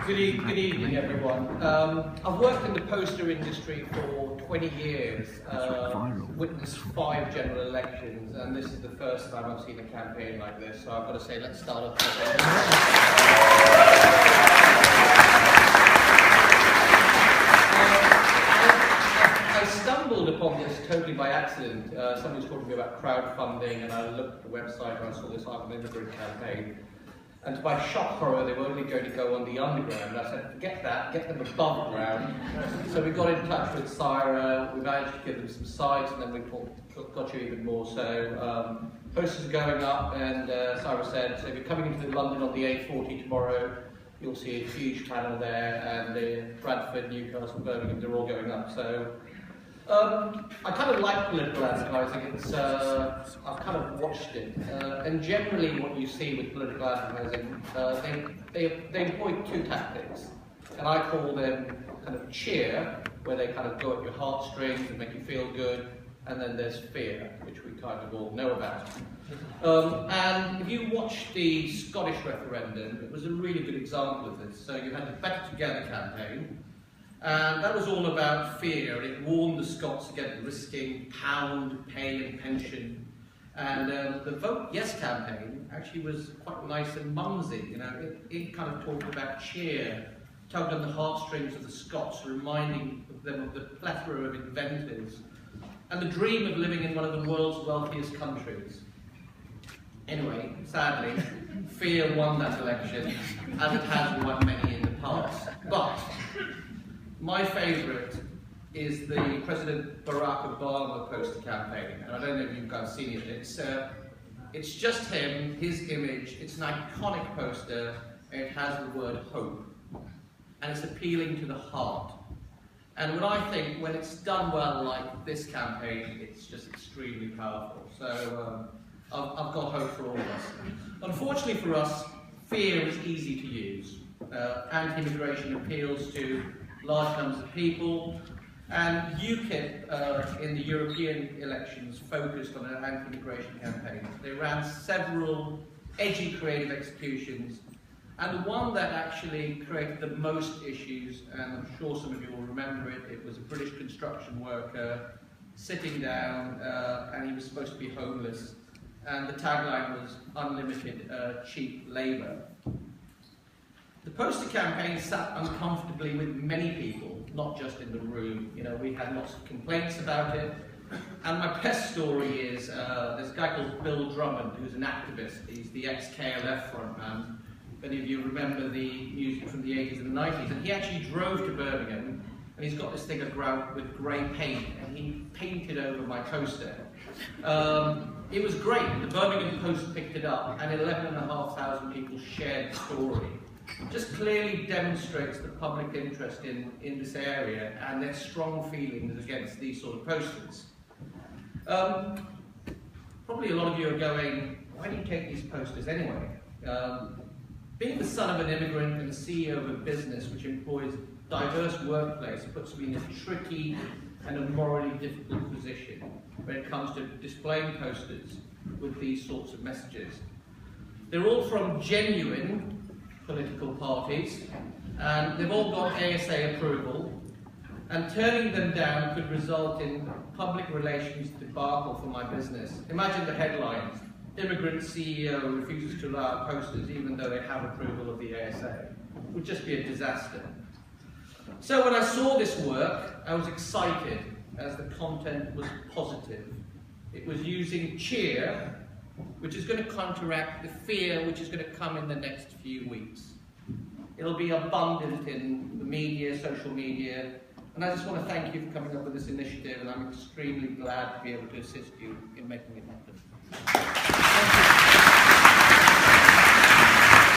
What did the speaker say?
Good evening, everyone. I've worked in the poster industry for 20 years, witnessed 5 general elections, and this is the first time I've seen a campaign like this, so I've got to say, let's start off. I stumbled upon this totally by accident. Somebody was talking to me about crowdfunding, and I looked at the website and I saw this Am An Immigrant campaign. And to my shock horror, they were only going to go on the underground. I said, forget that, get them above ground. So we got in touch with Syra, we managed to give them some sites, and then we got you even more. So posters are going up, and Syra said, so if you're coming into London on the A40 tomorrow, you'll see a huge panel there, and Bradford, Newcastle, Birmingham, they're all going up. So I kind of like political advertising. I've kind of watched it, and generally what you see with political advertising, they employ 2 tactics, and I call them kind of cheer, where they kind of go at your heartstrings and make you feel good, and then there's fear, which we kind of all know about. And if you watch the Scottish referendum, it was a really good example of this. So you had the Better Together campaign, and that was all about fear, and it warned the Scots against risking pound, pay and pension. And the Vote Yes campaign actually was quite nice and mumsy. You know, it kind of talked about cheer, tugged on the heartstrings of the Scots, reminding them of the plethora of inventors and the dream of living in one of the world's wealthiest countries. Anyway, sadly, fear won that election, as it has won many in the past. But my favourite is the President Barack Obama poster campaign, and I don't know if you've guys seen it. It's just him, his image. It's an iconic poster, and it has the word hope, and it's appealing to the heart. And when it's done well, like this campaign, it's just extremely powerful. So I've got hope for all of us. Unfortunately for us, fear is easy to use. Anti-immigration appeals to large numbers of people, and UKIP in the European elections focused on an anti-immigration campaign. They ran several edgy creative executions, and the one that actually created the most issues, and I'm sure some of you will remember it, it was a British construction worker sitting down, and he was supposed to be homeless, and the tagline was unlimited cheap labour. The poster campaign sat uncomfortably with many people, not just in the room. You know, we had lots of complaints about it. And my best story is there's a guy called Bill Drummond, who's an activist. He's the ex-KLF frontman. If any of you remember the music from the 80s and the 90s, and he actually drove to Birmingham, and he's got this thing with grey paint, and he painted over my poster. It was great. The Birmingham Post picked it up, and 11,500 people shared the story. Just clearly demonstrates the public interest in this area and their strong feelings against these sort of posters. Probably a lot of you are going, why do you take these posters anyway? Being the son of an immigrant and the CEO of a business which employs a diverse workplace puts me in a tricky and a morally difficult position when it comes to displaying posters with these sorts of messages. They're all from genuine political parties, and they've all got ASA approval, and turning them down could result in public relations debacle for my business. Imagine the headlines: immigrant CEO refuses to allow posters even though they have approval of the ASA. It would just be a disaster. So when I saw this work, I was excited as the content was positive. It was using cheer, which is going to counteract the fear which is going to come in the next few weeks. It'll be abundant in the media, social media, and I just want to thank you for coming up with this initiative, and I'm extremely glad to be able to assist you in making it happen. Thank you.